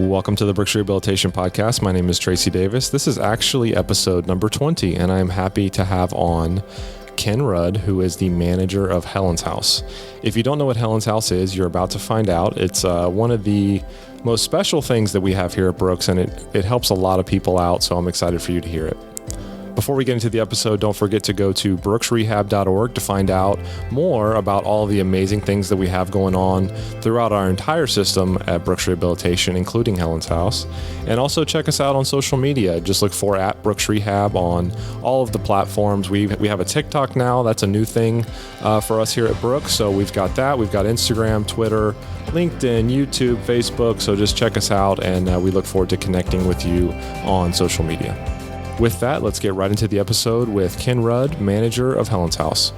Welcome to the Brooks Rehabilitation Podcast. My name is Tracy Davis. This is actually episode number 20, and I'm happy to have on Ken Rudd, who is the manager of Helen's House. If you don't know what Helen's House is, you're about to find out. It's one of the most special things that we have here at Brooks, and it helps a lot of people out, so I'm excited for you to hear it. Before we get into the episode, don't forget to go to brooksrehab.org to find out more about all the amazing things that we have going on throughout our entire system at Brooks Rehabilitation, including Helen's House. And also check us out on social media. Just look for @Brooks Rehab on all of the platforms. We have a TikTok now. That's a new thing for us here at Brooks. So we've got that. We've got Instagram, Twitter, LinkedIn, YouTube, Facebook. So just check us out, and we look forward to connecting with you on social media. With that, let's get right into the episode with Ken Rudd, manager of Helen's House.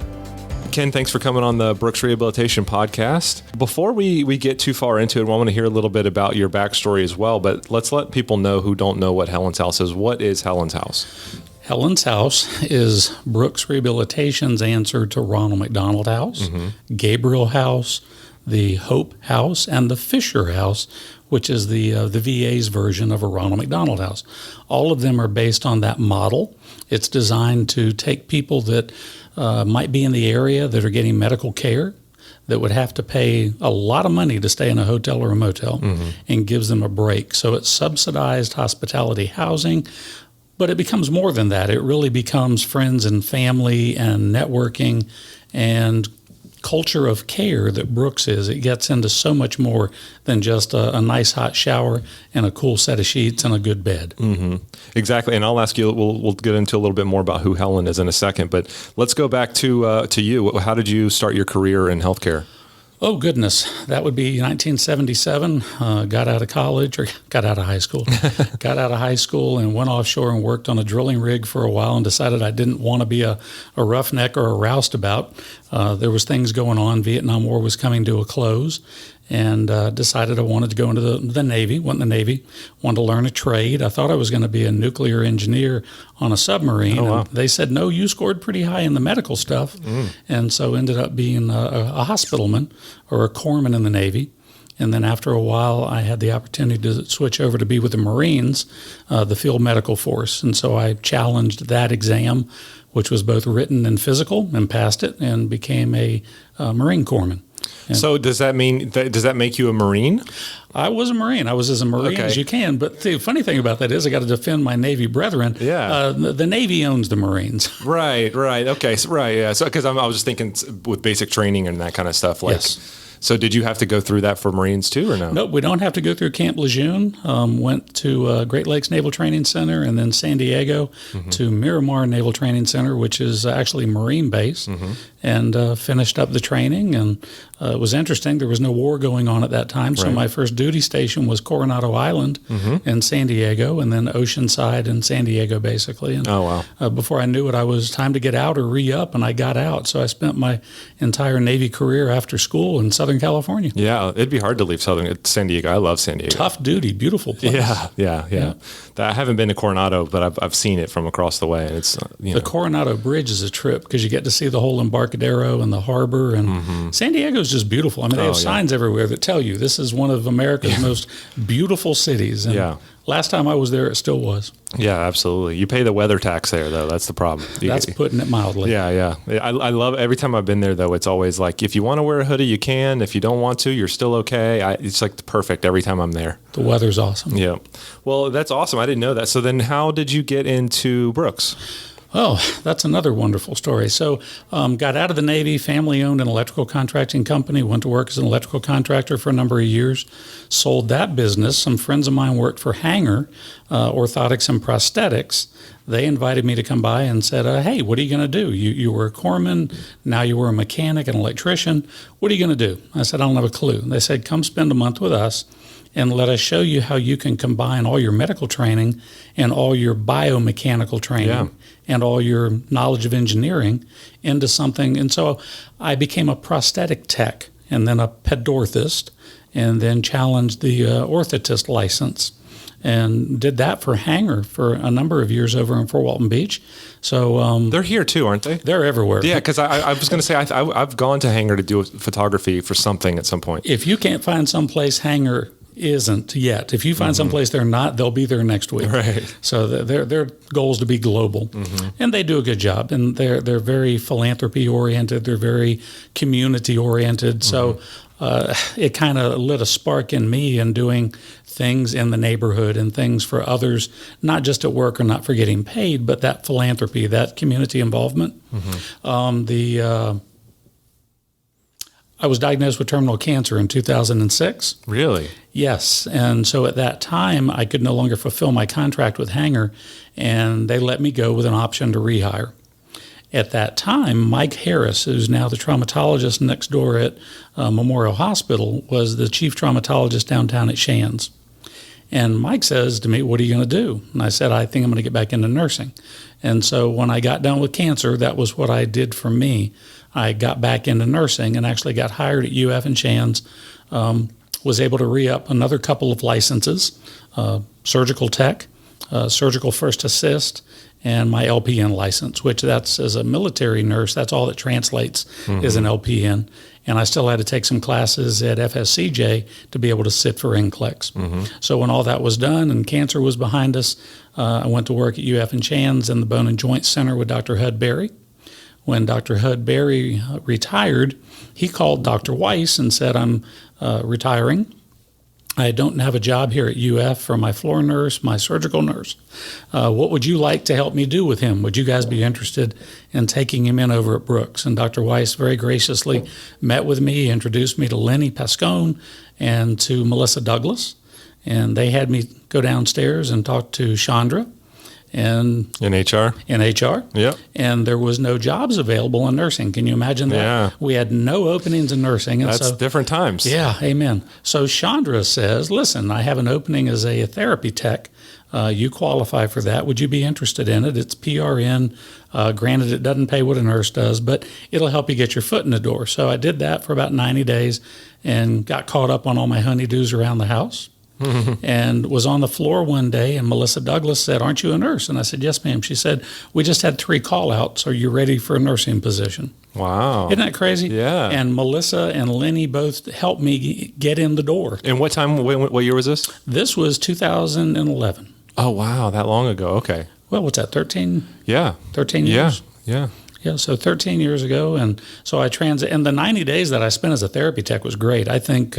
Ken, thanks for coming on the Brooks Rehabilitation Podcast. Before we get too far into it, I want to hear a little bit about your backstory as well, but let's let people know who don't know what Helen's House is. What is Helen's House? Helen's House is Brooks Rehabilitation's answer to Ronald McDonald House, Gabriel House, the Hope House, and the Fisher House, which is the VA's version of a Ronald McDonald House. All of them are based on that model. It's designed to take people that might be in the area that are getting medical care, that would have to pay a lot of money to stay in a hotel or a motel, and gives them a break. So it's subsidized hospitality housing, but it becomes more than that. It really becomes friends and family and networking and culture of care that Brooks is. It gets into so much more than just a nice hot shower and a cool set of sheets and a good bed. Exactly. And I'll ask you, we'll get into a little bit more about who Helen is in a second, but let's go back to you. How did you start your career in healthcare? Oh, goodness. That would be 1977. Got out of college, or got out of high school. Got out of high school and went offshore and worked on a drilling rig for a while and decided I didn't want to be a roughneck or a roustabout. There was things going on. Vietnam War was coming to a close, and decided I wanted to go into the Navy, went in the Navy, wanted to learn a trade. I thought I was going to be a nuclear engineer on a submarine. Oh, wow. And they said, no, you scored pretty high in the medical stuff. And so ended up being a hospitalman or a corpsman in the Navy. And then after a while, I had the opportunity to switch over to be with the Marines, the field medical force. And so I challenged that exam, which was both written and physical, and passed it and became a Marine corpsman. So does that make you a Marine? I was a Marine. I was as a Marine as you can. But the funny thing about that is I got to defend my Navy brethren. Yeah. The Navy owns the Marines. Right. Okay. So, right. Yeah. So because I was just thinking with basic training and that kind of stuff. Like, yes. So did you have to go through that for Marines too, or no? Nope, we don't have to go through Camp Lejeune. Went to Great Lakes Naval Training Center, and then San Diego to Miramar Naval Training Center, which is actually Marine base, and finished up the training. And it was interesting. There was no war going on at that time, so my first duty station was Coronado Island in San Diego, and then Oceanside in San Diego, basically. And, before I knew it, I was time to get out or re-up, and I got out. So I spent my entire Navy career after school in Southern California. Yeah, it'd be hard to leave San Diego. I love San Diego. Tough duty, beautiful place. Yeah. I haven't been to Coronado, but I've seen it from across the way. And it's the Coronado Bridge is a trip because you get to see the whole Embarcadero and the harbor. And San Diego is just beautiful. I mean, they have signs everywhere that tell you this is one of America's most beautiful cities. And last time I was there, it still was. Yeah, absolutely. You pay the weather tax there, though. That's the problem. That's putting it mildly. Yeah. I love every time I've been there, though. It's always like, if you want to wear a hoodie, you can. If you don't want to, you're still okay. It's like perfect every time I'm there. The weather's awesome. Yeah. Well, that's awesome. I didn't know that. So then how did you get into Brooks? Oh, that's another wonderful story. So got out of the Navy, family owned an electrical contracting company, went to work as an electrical contractor for a number of years, sold that business. Some friends of mine worked for Hanger, Orthotics and Prosthetics. They invited me to come by and said, hey, what are you going to do? You were a corpsman, now you were a mechanic, an electrician. What are you going to do? I said, I don't have a clue. They said, come spend a month with us and let us show you how you can combine all your medical training and all your biomechanical training and all your knowledge of engineering into something. And so I became a prosthetic tech and then a pedorthist, and then challenged the orthotist license. And did that for Hanger for a number of years over in Fort Walton Beach. So they're here too, aren't they? They're everywhere. Yeah, because I was going to say I've gone to Hanger to do photography for something at some point. If you can't find some place Hanger isn't yet. If you find someplace they're not, they'll be there next week. Right. So their goal is to be global, and they do a good job. And they're very philanthropy oriented. They're very community oriented. So it kind of lit a spark in me in doing things in the neighborhood and things for others, not just at work or not for getting paid, but that philanthropy, that community involvement. I was diagnosed with terminal cancer in 2006. Really? Yes. And so at that time, I could no longer fulfill my contract with Hanger, and they let me go with an option to rehire. At that time, Mike Harris, who's now the traumatologist next door at Memorial Hospital, was the chief traumatologist downtown at Shands. And Mike says to me, "What are you going to do?" And I said, "I think I'm going to get back into nursing." And so when I got done with cancer, that was what I did for me. I got back into nursing and actually got hired at UF and Shands, was able to re-up another couple of licenses, surgical tech, surgical first assist, and my LPN license, which that's as a military nurse, that's all that translates is an LPN. And I still had to take some classes at FSCJ to be able to sit for NCLEX. So when all that was done and cancer was behind us, I went to work at UF and Shands in the Bone and Joint Center with Dr. Hud Berry. When Dr. Hud Berry retired, he called Dr. Weiss and said, "I'm retiring. I don't have a job here at UF for my floor nurse, my surgical nurse. What would you like to help me do with him? Would you guys be interested in taking him in over at Brooks?" And Dr. Weiss very graciously met with me, introduced me to Lenny Pascone and to Melissa Douglas. And they had me go downstairs and talk to Chandra. And in HR? In HR. Yep. And there was no jobs available in nursing. Can you imagine that? Yeah. We had no openings in nursing. And That's different times. Yeah, amen. So Chandra says, "Listen, I have an opening as a therapy tech. You qualify for that. Would you be interested in it? It's PRN. Granted, it doesn't pay what a nurse does, but it'll help you get your foot in the door." So I did that for about 90 days and got caught up on all my honeydews around the house. And was on the floor one day, and Melissa Douglas said, "Aren't you a nurse?" And I said, "Yes, ma'am." She said, "We just had 3 call-outs. Are you ready for a nursing position?" Wow. Isn't that crazy? Yeah. And Melissa and Lenny both helped me get in the door. And what time, what year was this? This was 2011. Oh, wow. That long ago. Okay. Well, what's that, 13? Yeah. 13 years? Yeah. Yeah, so 13 years ago, and so and the 90 days that I spent as a therapy tech was great. I think,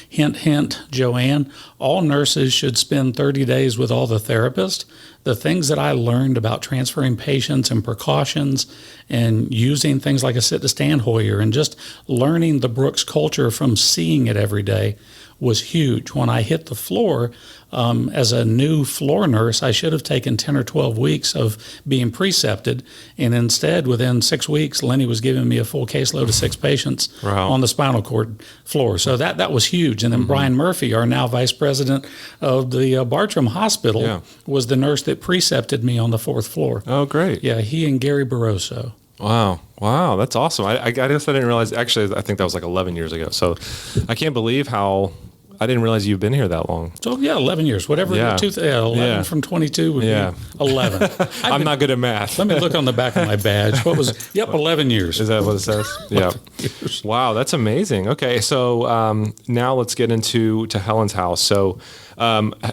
hint, hint, Joanne, all nurses should spend 30 days with all the therapists. The things that I learned about transferring patients and precautions and using things like a sit-to-stand Hoyer and just learning the Brooks culture from seeing it every day was huge. When I hit the floor, as a new floor nurse, I should have taken 10 or 12 weeks of being precepted. And instead, within 6 weeks, Lenny was giving me a full caseload of 6 patients on the spinal cord floor. So that was huge. And then Brian Murphy, our now vice president of the Bartram Hospital, was the nurse that precepted me on the 4th floor. Oh, great. Yeah, he and Gary Barroso. Wow, that's awesome. I guess I didn't realize, actually, I think that was like 11 years ago. So I can't believe how, I didn't realize you've been here that long. So, 11 years, whatever. 11 from 22 would be 11. I'm not good at math. Let me look on the back of my badge. What was, 11 years. Is that what it says? Yeah. Wow, that's amazing. Okay, so now let's get into Helen's house. So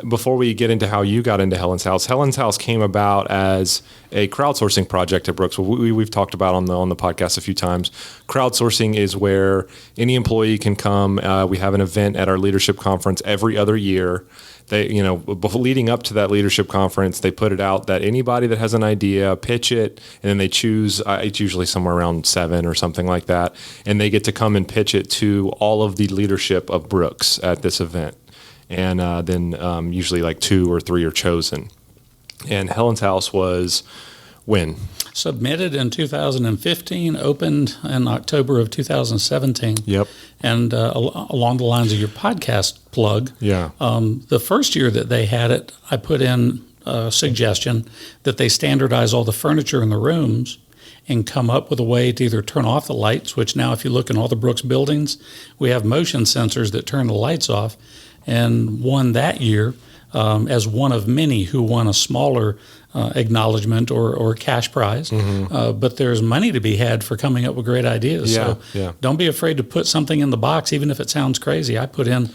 before we get into how you got into Helen's house came about as a crowdsourcing project at Brooks. We've talked about on the podcast a few times. Crowdsourcing is where any employee can come. We have an event at our leadership conference every other year. They, leading up to that leadership conference, they put it out that anybody that has an idea, pitch it, and then they choose, it's usually somewhere around 7 or something like that, and they get to come and pitch it to all of the leadership of Brooks at this event. And then usually like 2 or 3 are chosen. And Helen's house was when? Submitted in 2015, opened in October of 2017. Yep. And along the lines of your podcast plug, the first year that they had it, I put in a suggestion that they standardize all the furniture in the rooms and come up with a way to either turn off the lights, which now if you look in all the Brooks buildings, we have motion sensors that turn the lights off, and won that year as one of many who won a smaller acknowledgement or cash prize, but there's money to be had for coming up with great ideas. Don't be afraid to put something in the box, even if it sounds crazy. I put in,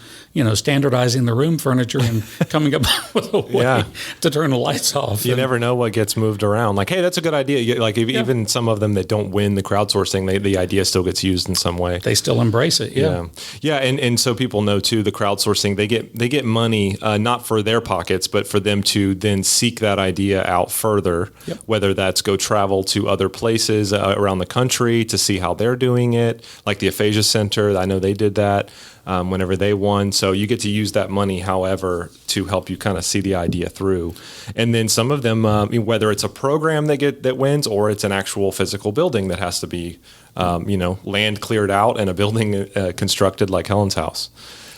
standardizing the room furniture and coming up with a way to turn the lights off. You never know what gets moved around. Like, hey, that's a good idea. Like even some of them that don't win the crowdsourcing, the idea still gets used in some way. They still embrace it. Yeah. And so people know too, the crowdsourcing, they get money, not for their pockets, but for them to then seek that idea out further, whether that's go travel to other places around the country to see how they're doing it. Like the Aphasia Center, I know they did that whenever they won. So you get to use that money, however, to help you kind of see the idea through. And then some of them, whether it's a program that wins or it's an actual physical building that has to be, land cleared out and a building constructed like Helen's house.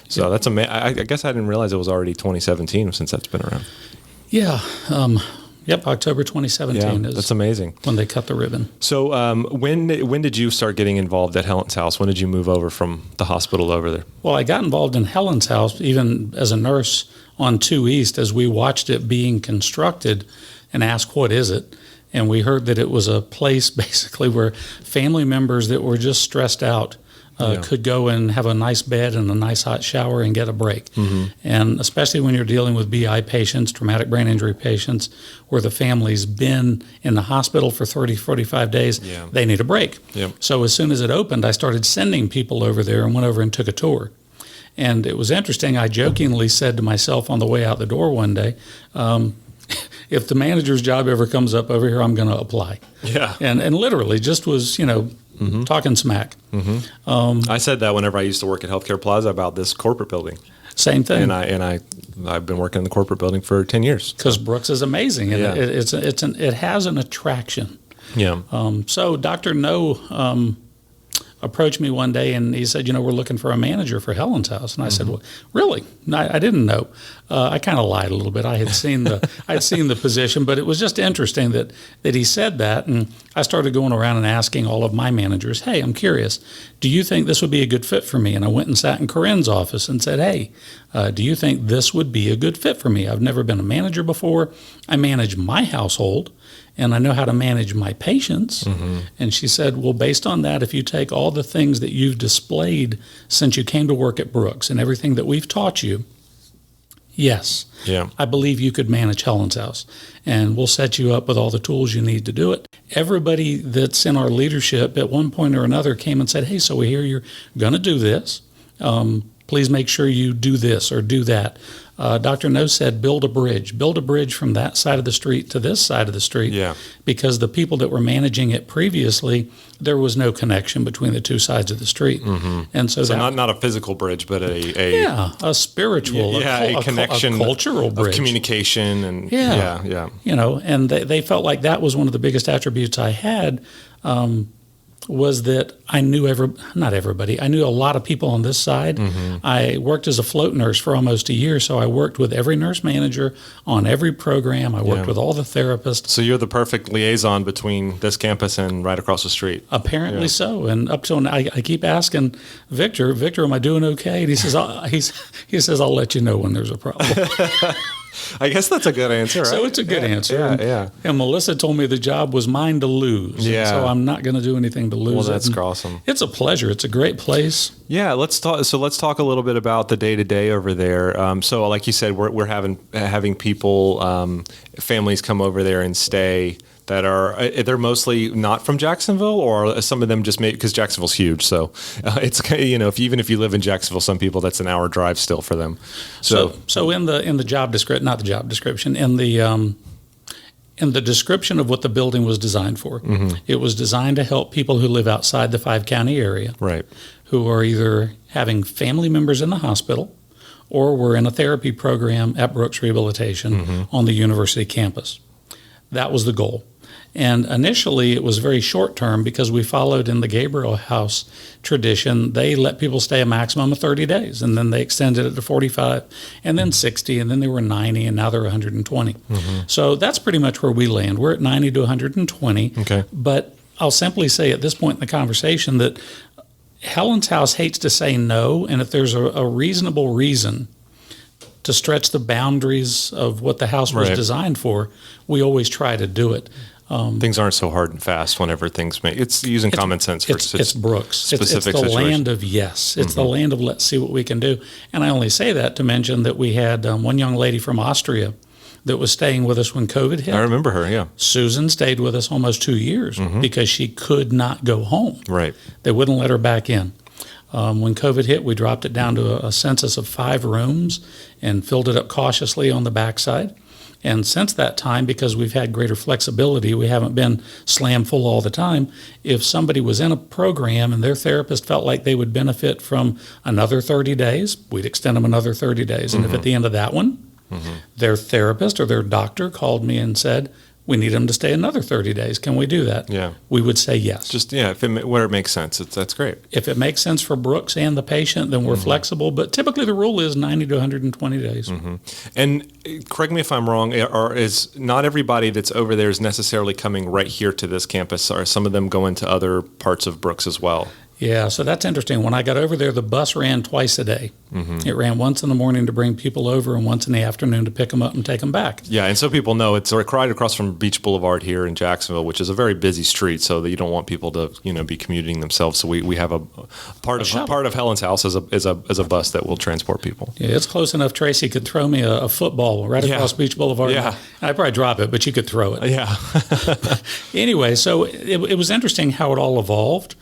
So that's amazing. I guess I didn't realize it was already 2017 since that's been around. Yeah. October 2017 is that's amazing. When they cut the ribbon. So when did you start getting involved at Helen's house? When did you move over from the hospital over there? Well, I got involved in Helen's house even as a nurse on 2 East as we watched it being constructed and asked, what is it? And we heard that it was a place basically where family members that were just stressed out could go and have a nice bed and a nice hot shower and get a break. And especially when you're dealing with BI patients, traumatic brain injury patients, where the family's been in the hospital for 30, 45 days, they need a break. So as soon as it opened, I started sending people over there and went over and took a tour. And it was interesting. I jokingly said to myself on the way out the door one day, if the manager's job ever comes up over here, I'm going to apply. And literally just was, talking smack. I said that whenever I used to work at Healthcare Plaza about this corporate building. Same thing. And I've been working in the corporate building for 10 years. Because Brooks is amazing, and it has an attraction. So Dr. No approached me one day and he said, we're looking for a manager for Helen's house. And I said, well, really? No, I didn't know. I kind of lied a little bit. I had seen the position, but it was just interesting that he said that. And I started going around and asking all of my managers, hey, I'm curious, do you think this would be a good fit for me? And I went and sat in Corinne's office and said, hey, do you think this would be a good fit for me? I've never been a manager before. I manage my household, and I know how to manage my patients. And she said, well, based on that, if you take all the things that you've displayed since you came to work at Brooks and everything that we've taught you, yes, I believe you could manage Helen's house. And we'll set you up with all the tools you need to do it. Everybody that's in our leadership at one point or another came and said, hey, so we hear you're going to do this. Please make sure you do this or do that. Dr. No said, build a bridge from that side of the street to this side of the street, because the people that were managing it previously, there was no connection between the two sides of the street. And so not a physical bridge, but a spiritual, a connection, a cultural bridge, of communication, and and they felt like that was one of the biggest attributes I had. Was that I knew not everybody. I knew a lot of people on this side. I worked as a float nurse for almost a year, so I worked with every nurse manager on every program. I worked with all the therapists. So you're the perfect liaison between this campus and right across the street. Apparently so. And up till now, I keep asking Victor, am I doing okay? And he says, he says, I'll let you know when there's a problem. I guess that's a good answer, right? So it's a good answer. And Melissa told me the job was mine to lose. So I'm not going to do anything to lose. Well, that's awesome. It's a pleasure. It's a great place. Yeah, let's talk. So let's talk a little bit about the day-to-day over there. So like you said, we're having people, families come over there and stay that they're mostly not from Jacksonville, or some of them just because Jacksonville's huge. So it's even if you live in Jacksonville, some people that's an hour drive still for them. So in the job description, not the job description, in the description of what the building was designed for, it was designed to help people who live outside the 5-county area, who are either having family members in the hospital or were in a therapy program at Brooks Rehabilitation on the university campus. That was the goal. And initially, it was very short term because we followed in the Gabriel House tradition. They let people stay a maximum of 30 days, and then they extended it to 45, and then 60, and then they were 90, and now they're 120. So that's pretty much where we land. We're at 90 to 120. But I'll simply say at this point in the conversation that Helen's house hates to say no, and if there's a reasonable reason to stretch the boundaries of what the house was Right. designed for, we always try to do it. Things aren't so hard and fast whenever things make. It's using common sense for It's Brooks. It's specific the situations. land of yes. It's the land of let's see what we can do. And I only say that to mention that we had one young lady from Austria that was staying with us when COVID hit. I remember her. Yeah. Susan stayed with us almost 2 years because she could not go home. Right. They wouldn't let her back in. When COVID hit, we dropped it down to a census of 5 rooms and filled it up cautiously on the backside. And since that time, because we've had greater flexibility, we haven't been slam full all the time. If somebody was in a program and their therapist felt like they would benefit from another 30 days, we'd extend them another 30 days. And if at the end of that one, their therapist or their doctor called me and said, we need them to stay another 30 days. Can we do that? Yeah. We would say yes. Just where it makes sense. That's great. If it makes sense for Brooks and the patient, then we're flexible. But typically the rule is 90 to 120 days. And correct me if I'm wrong. Is not everybody that's over there is necessarily coming right here to this campus? Are some of them going to other parts of Brooks as well? Yeah, so that's interesting. When I got over there, the bus ran twice a day. It ran once in the morning to bring people over and once in the afternoon to pick them up and take them back. Yeah, and so people know it's right across from Beach Boulevard here in Jacksonville, which is a very busy street, so that you don't want people to be commuting themselves. So we have a part of Helen's house is a bus that will transport people. Yeah, it's close enough. Tracy could throw me a football right across Beach Boulevard. Yeah. I'd probably drop it, but you could throw it. Yeah. Anyway, so it was interesting how it all evolved.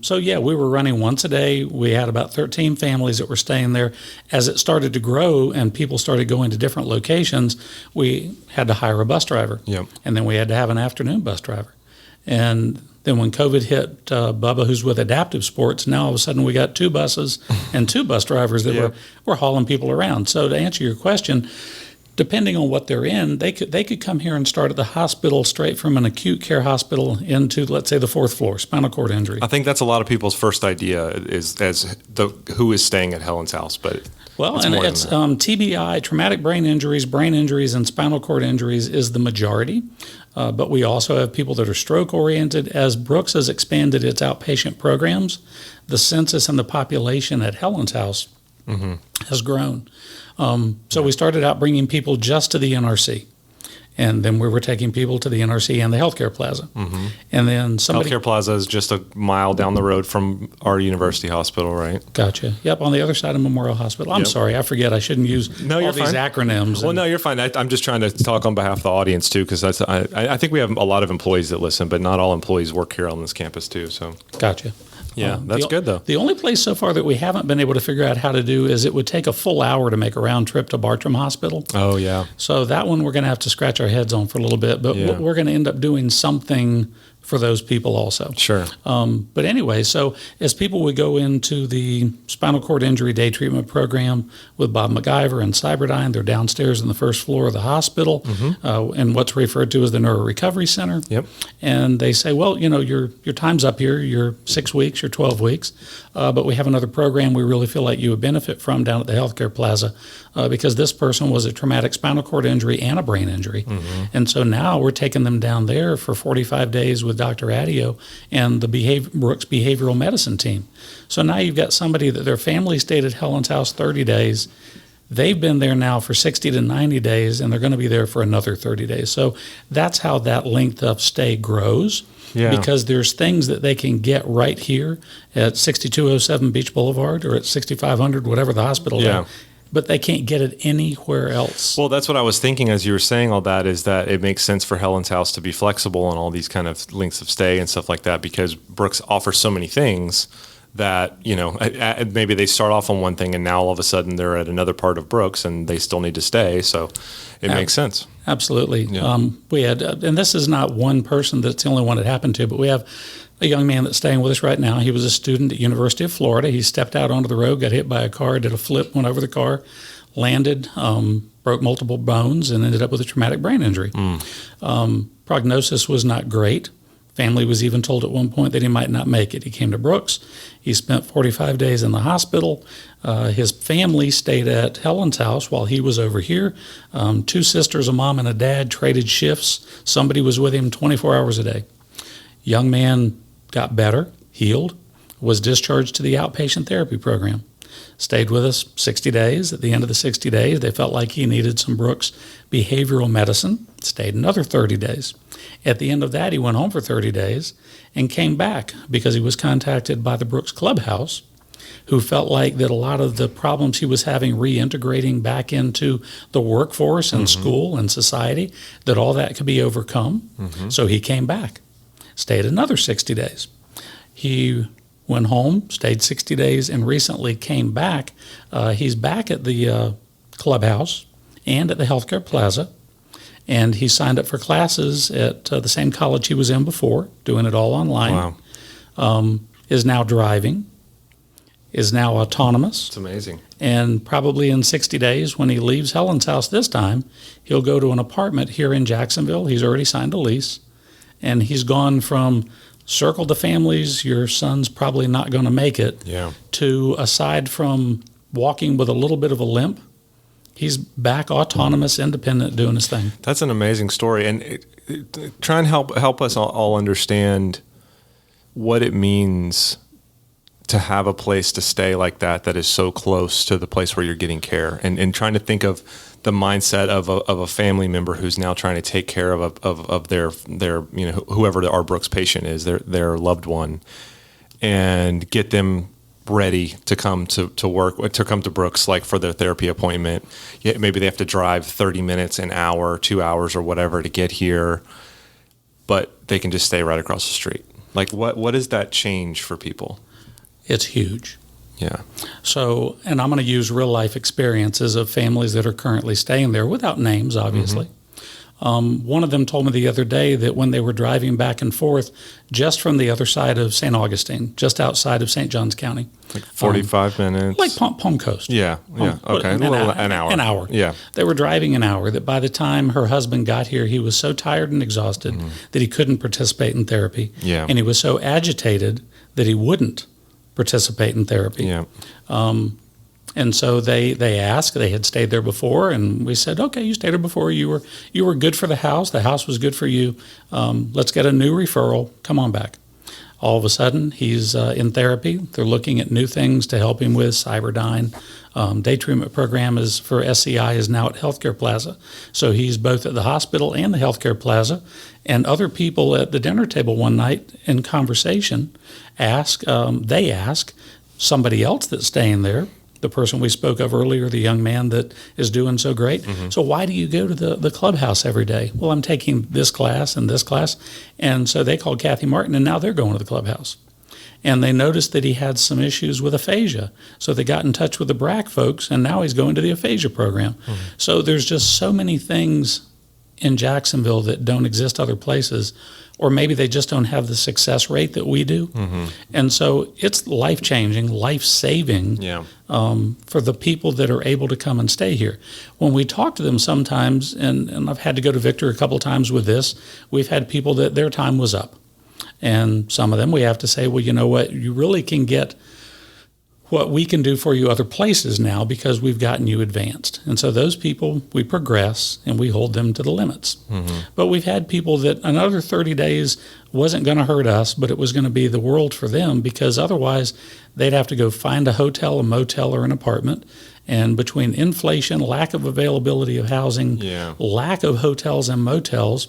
So yeah, we were running once a day. We had about 13 families that were staying there. As it started to grow and people started going to different locations, we had to hire a bus driver. Yep. And then we had to have an afternoon bus driver. And then when COVID hit, Bubba, who's with Adaptive Sports, now all of a sudden we got 2 buses and 2 bus drivers that were hauling people around. So to answer your question, depending on what they're in, they could come here and start at the hospital straight from an acute care hospital into, let's say, the 4th floor, spinal cord injury. I think that's a lot of people's first idea is who is staying at Helen's house, but it's TBI, traumatic brain injuries, and spinal cord injuries is the majority. But we also have people that are stroke-oriented. As Brooks has expanded its outpatient programs, the census and the population at Helen's house has grown. So we started out bringing people just to the NRC. And then we were taking people to the NRC and the healthcare plaza. And then healthcare plaza is just a mile down the road from our university hospital, right? Gotcha. Yep, on the other side of Memorial Hospital. I'm sorry, I forget. I shouldn't use all these acronyms. Well, no, you're fine. I'm just trying to talk on behalf of the audience, too, because I think we have a lot of employees that listen, but not all employees work here on this campus, too. So Gotcha. Yeah, that's good, though. The only place so far that we haven't been able to figure out how to do is it would take a full hour to make a round trip to Bartram Hospital. Oh, yeah. So that one we're going to have to scratch our heads on for a little bit, but we're going to end up doing something for those people also. Sure. But anyway, so as people would go into the spinal cord injury day treatment program with Bob MacGyver and Cyberdyne, they're downstairs on the 1st floor of the hospital and what's referred to as the Neuro Recovery Center. Yep. And they say, well, your time's up here. You're 6 weeks, you're 12 weeks, but we have another program we really feel like you would benefit from down at the healthcare plaza because this person was a traumatic spinal cord injury and a brain injury. And so now we're taking them down there for 45 days with Dr. Adio and the Brooks Behavioral Medicine team. So now you've got somebody that their family stayed at Helen's house 30 days. They've been there now for 60 to 90 days, and they're going to be there for another 30 days. So that's how that length of stay grows. Yeah. Because there's things that they can get right here at 6207 Beach Boulevard or at 6500, whatever the hospital is. But they can't get it anywhere else. Well, that's what I was thinking as you were saying all that, is that it makes sense for Helen's house to be flexible on all these kind of lengths of stay and stuff like that, because Brooks offers so many things that, maybe they start off on one thing and now all of a sudden they're at another part of Brooks and they still need to stay. So it makes sense. Absolutely. Yeah. We had, and this is not one person that's the only one it happened to, but we have a young man that's staying with us right now. He was a student at University of Florida. He stepped out onto the road, got hit by a car, did a flip, went over the car, landed, broke multiple bones, and ended up with a traumatic brain injury. Prognosis was not great. Family was even told at one point that he might not make it. He came to Brooks. He spent 45 days in the hospital. His family stayed at Helen's house while he was over here. 2 sisters, a mom and a dad, traded shifts. Somebody was with him 24 hours a day. Young man got better, healed, was discharged to the outpatient therapy program. Stayed with us 60 days. At the end of the 60 days, they felt like he needed some Brooks behavioral medicine. Stayed another 30 days. At the end of that, he went home for 30 days and came back because he was contacted by the Brooks Clubhouse, who felt like that a lot of the problems he was having reintegrating back into the workforce and school and society, that all that could be overcome. So he came back, stayed another 60 days. He went home, stayed 60 days, and recently came back. He's back at the clubhouse and at the healthcare plaza, and he signed up for classes at the same college he was in before, doing it all online. Wow. Is now driving, is now autonomous. It's amazing. And probably in 60 days, when he leaves Helen's house this time, he'll go to an apartment here in Jacksonville. He's already signed a lease. And he's gone from circle the families, your son's probably not going to make it, to, aside from walking with a little bit of a limp, he's back autonomous, independent, doing his thing. That's an amazing story. And try and help us all understand what it means to have a place to stay like that is so close to the place where you're getting care, and trying to think of the mindset of a family member who's now trying to take care of their whoever our Brooks patient is, their loved one, and get them ready to come to work, to come to Brooks, like for their therapy appointment. Yeah, maybe they have to drive 30 minutes, an hour, 2 hours, or whatever to get here, but they can just stay right across the street. Like, what does that change for people? It's huge. Yeah. So, and I'm going to use real life experiences of families that are currently staying there without names, obviously. One of them told me the other day that when they were driving back and forth just from the other side of St. Augustine, just outside of St. Johns County. Like 45 minutes? Like Palm Coast. Yeah, okay. An hour. An hour. Yeah. They were driving an hour, that by the time her husband got here, he was so tired and exhausted that he couldn't participate in therapy. Yeah. And he was so agitated that he wouldn't participate in therapy. Yeah. And so they asked, they had stayed there before, and we said, okay, you stayed there before, you were good for the house was good for you, let's get a new referral, come on back. All of a sudden, he's in therapy. They're looking at new things to help him with, Cyberdyne. Day treatment program is for SCI is now at Healthcare Plaza. So he's both at the hospital and the Healthcare Plaza. And other people at the dinner table one night in conversation ask somebody else that's staying there, the person we spoke of earlier, the young man that is doing so great. So why do you go to the clubhouse every day? Well, I'm taking this class and this class. And so they called Kathy Martin, and now they're going to the clubhouse. And they noticed that he had some issues with aphasia. So they got in touch with the BRAC folks, and now he's going to the aphasia program. So there's just so many things in Jacksonville that don't exist other places, or maybe they just don't have the success rate that we do. And so it's life-changing, life-saving for the people that are able to come and stay here. When we talk to them sometimes, and I've had to go to Victor a couple times with this, we've had people that their time was up. And some of them we have to say, well, you know what, you really can get what we can do for you other places now because we've gotten you advanced. And so those people, we progress and we hold them to the limits. But we've had people that another 30 days wasn't going to hurt us, but it was going to be the world for them, because otherwise they'd have to go find a hotel, a motel, or an apartment. And between inflation, lack of availability of housing, lack of hotels and motels,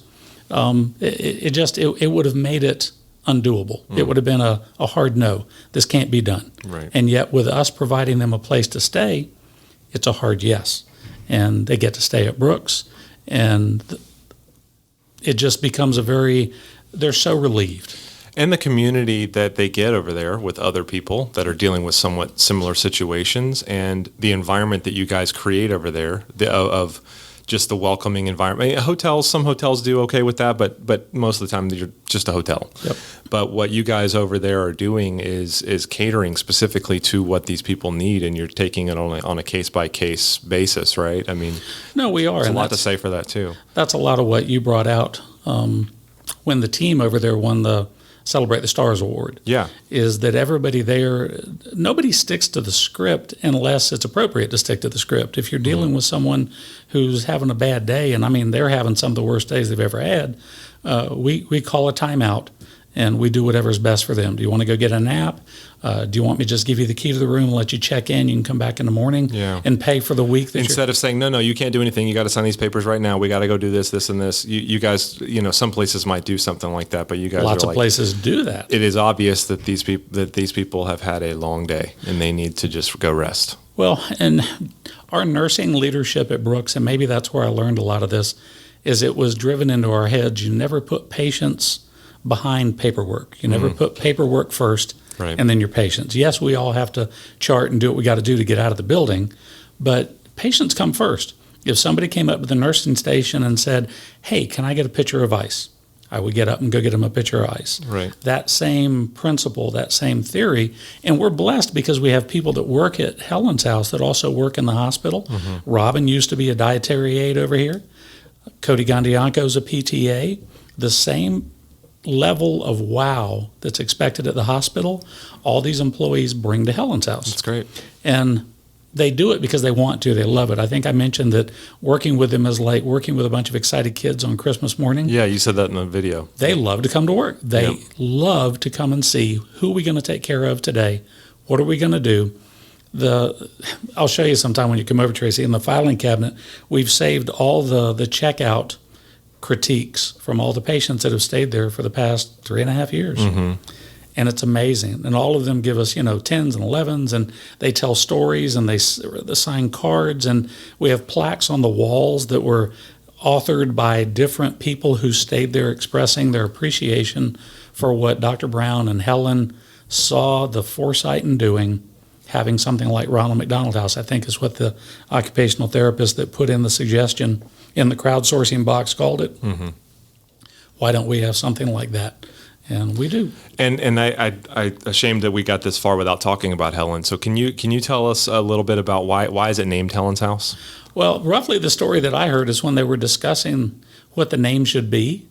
it would have made it undoable. It would have been a hard no. This can't be done. Right. And yet with us providing them a place to stay, it's a hard yes. And they get to stay at Brooks, and it just becomes they're so relieved. And the community that they get over there with other people that are dealing with somewhat similar situations, and the environment that you guys create over there of just the welcoming environment. Some hotels do okay with that, but most of the time you're just a hotel. Yep. But what you guys over there are doing is catering specifically to what these people need, and you're taking it on a case-by-case basis, right? I mean, no, we are. There's a lot to say for that, too. That's a lot of what you brought out when the team over there won the Celebrate the Stars Award. Yeah. Is that everybody there, nobody sticks to the script unless it's appropriate to stick to the script. If you're dealing with someone who's having a bad day, and I mean they're having some of the worst days they've ever had, we call a timeout and we do whatever's best for them. Do you want to go get a nap? Do you want me to just give you the key to the room and let you check in? You can come back in the morning and pay for the week. Instead of saying, no, you can't do anything. You got to sign these papers right now. We got to go do this, and this. You guys, some places might do something like that, but you guys lots are of places do that. It is obvious that these people have had a long day and they need to just go rest. Well, and our nursing leadership at Brooks, and maybe that's where I learned a lot of this, is it was driven into our heads. You never put patients behind paperwork. You never put paperwork first, right, and then your patients. Yes, we all have to chart and do what we got to do to get out of the building, but patients come first. If somebody came up to the nursing station and said, hey, can I get a pitcher of ice? I would get up and go get them a pitcher of ice. Right. That same principle, that same theory, and we're blessed because we have people that work at Helen's house that also work in the hospital. Robin used to be a dietary aide over here. Cody Gandianco is a PTA. The same level of wow that's expected at the hospital, all these employees bring to Helen's house. That's great. And they do it because they want to. They love it. I think I mentioned that working with them is like working with a bunch of excited kids on Christmas morning. Yeah, you said that in the video. They love to come to work. They love to come and see who are we going to take care of today. What are we going to do? I'll show you sometime when you come over, Tracy. In the filing cabinet, we've saved all the checkout critiques from all the patients that have stayed there for the past 3.5 years. And it's amazing. And all of them give us, 10s and 11s, and they tell stories, and they sign cards, and we have plaques on the walls that were authored by different people who stayed there expressing their appreciation for what Dr. Brown and Helen saw the foresight in doing. Having something like Ronald McDonald House, I think, is what the occupational therapist that put in the suggestion in the crowdsourcing box called it. Why don't we have something like that? And we do. And I ashamed that we got this far without talking about Helen. So can you tell us a little bit about why is it named Helen's House? Well, roughly the story that I heard is when they were discussing what the name should be,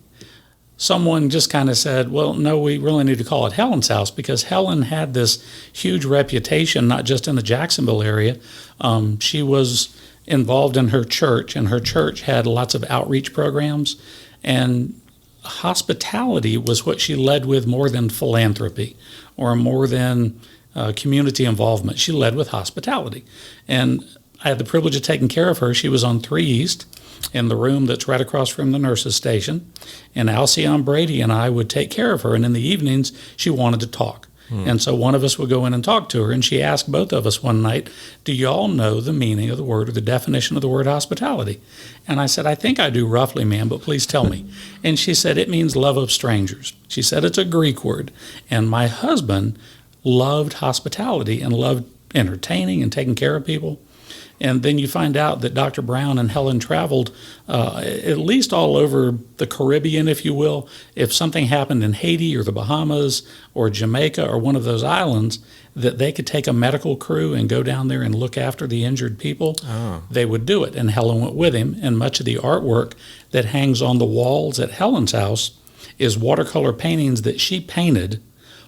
someone just kind of said, well, no, we really need to call it Helen's House because Helen had this huge reputation, not just in the Jacksonville area. She was involved in her church, and her church had lots of outreach programs, and hospitality was what she led with more than philanthropy or more than community involvement. She led with hospitality. And I had the privilege of taking care of her. She was on 3 East in the room that's right across from the nurses' station. And Alcione Brady and I would take care of her. And in the evenings, she wanted to talk. And so one of us would go in and talk to her. And she asked both of us one night, do y'all know the meaning of the word or the definition of the word hospitality? And I said, I think I do roughly, ma'am, but please tell me. And she said, it means love of strangers. She said it's a Greek word. And my husband loved hospitality and loved entertaining and taking care of people. And then you find out that Dr. Brown and Helen traveled at least all over the Caribbean, if you will. If something happened in Haiti or the Bahamas or Jamaica or one of those islands, that they could take a medical crew and go down there and look after the injured people, they would do it. And Helen went with him. And much of the artwork that hangs on the walls at Helen's house is watercolor paintings that she painted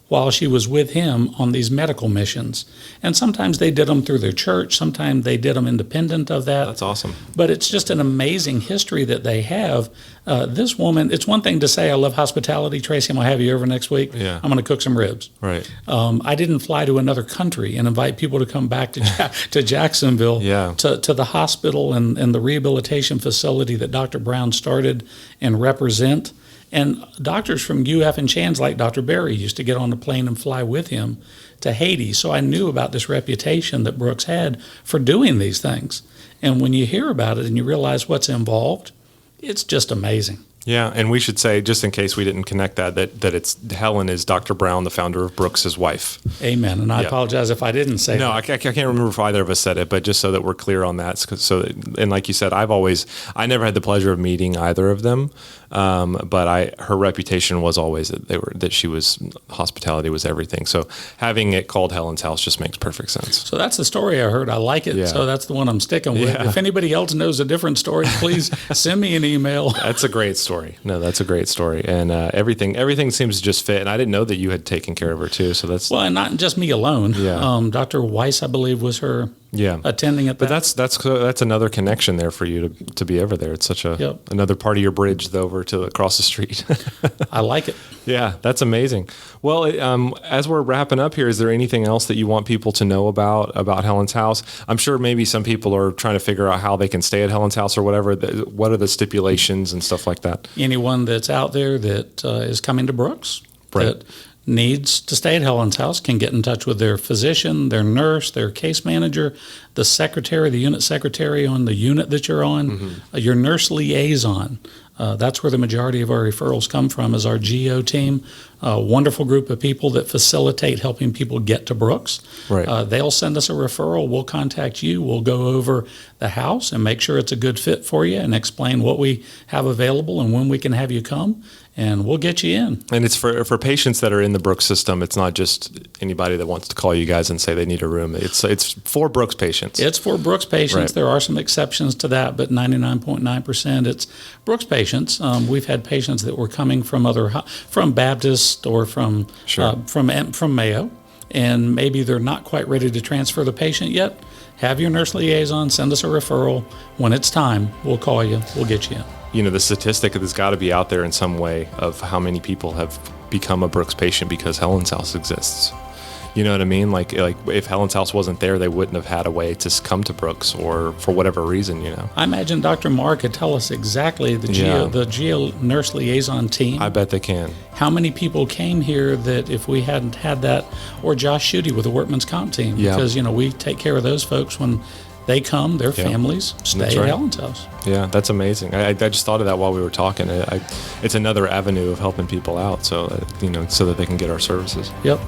while she was with him on these medical missions. And sometimes they did them through their church. Sometimes they did them independent of that. That's awesome. But it's just an amazing history that they have. This woman, it's one thing to say, I love hospitality. Tracy, I'm going to have you over next week. Yeah. I'm going to cook some ribs. Right. I didn't fly to another country and invite people to come back to Jacksonville, to the hospital and the rehabilitation facility that Dr. Brown started and represent. And doctors from UF and Shands, like Dr. Berry, used to get on the plane and fly with him to Haiti. So I knew about this reputation that Brooks had for doing these things. And when you hear about it and you realize what's involved, it's just amazing. Yeah, and we should say, just in case we didn't connect that it's Helen is Dr. Brown, the founder of Brooks' wife. Amen. And I apologize if I didn't say that. No, I can't remember if either of us said it, but just so that we're clear on that. And like you said, I never had the pleasure of meeting either of them, but her reputation was always that she was, hospitality was everything. So having it called Helen's House just makes perfect sense. So that's the story I heard. I like it. Yeah. So that's the one I'm sticking with. Yeah. If anybody else knows a different story, please send me an email. That's a great story. No, that's a great story. And everything seems to just fit. And I didn't know that you had taken care of her too. So that's... Well, and not just me alone. Yeah. Dr. Weiss, I believe, was her attending at that. But that's another connection there for you to be over there. It's such another part of your bridge over to across the street. I like it. Yeah, that's amazing. Well, as we're wrapping up here, is there anything else that you want people to know about Helen's House? I'm sure maybe some people are trying to figure out how they can stay at Helen's House or whatever. What are the stipulations and stuff like that? Anyone that's out there that is coming to Brooks that needs to stay at Helen's House can get in touch with their physician, their nurse, their case manager, the secretary, the unit secretary on the unit that you're on, your nurse liaison. That's where the majority of our referrals come from, is our GO team, a wonderful group of people that facilitate helping people get to Brooks. Right. They'll send us a referral. We'll contact you. We'll go over the house and make sure it's a good fit for you and explain what we have available and when we can have you come, and we'll get you in. And it's for patients that are in the Brooks system. It's not just anybody that wants to call you guys and say they need a room. It's for Brooks patients. It's for Brooks patients. Right. There are some exceptions to that, but 99.9% it's Brooks patients. We've had patients that were coming from Baptist or from Mayo, and maybe they're not quite ready to transfer the patient yet. Have your nurse liaison send us a referral. When it's time, we'll call you. We'll get you in. You know, the statistic that's got to be out there in some way of how many people have become a Brooks patient because Helen's House exists. You know what I mean? Like if Helen's House wasn't there, they wouldn't have had a way to come to Brooks, or for whatever reason, you know. I imagine Dr. Marr could tell us exactly the GO nurse liaison team. I bet they can. How many people came here that if we hadn't had that, or Josh Schutte with the workman's comp team, because, you know, we take care of those folks when they come, their families stay at Helen's House. Yeah, that's amazing. I just thought of that while we were talking. It's another avenue of helping people out, so you know, so that they can get our services. Yep.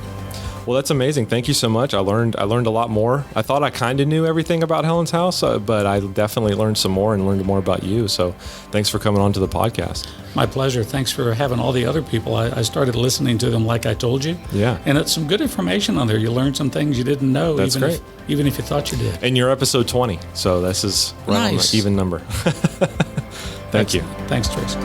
Well, that's amazing. Thank you so much. I learned a lot more. I thought I kind of knew everything about Helen's House, but I definitely learned some more and learned more about you. So thanks for coming on to the podcast. My pleasure. Thanks for having all the other people. I started listening to them like I told you. Yeah. And it's some good information on there. You learn some things you didn't know. That's great. Even if you thought you did. And you're episode 20. So this is right on the even number. Thank you. Thanks, Tracy.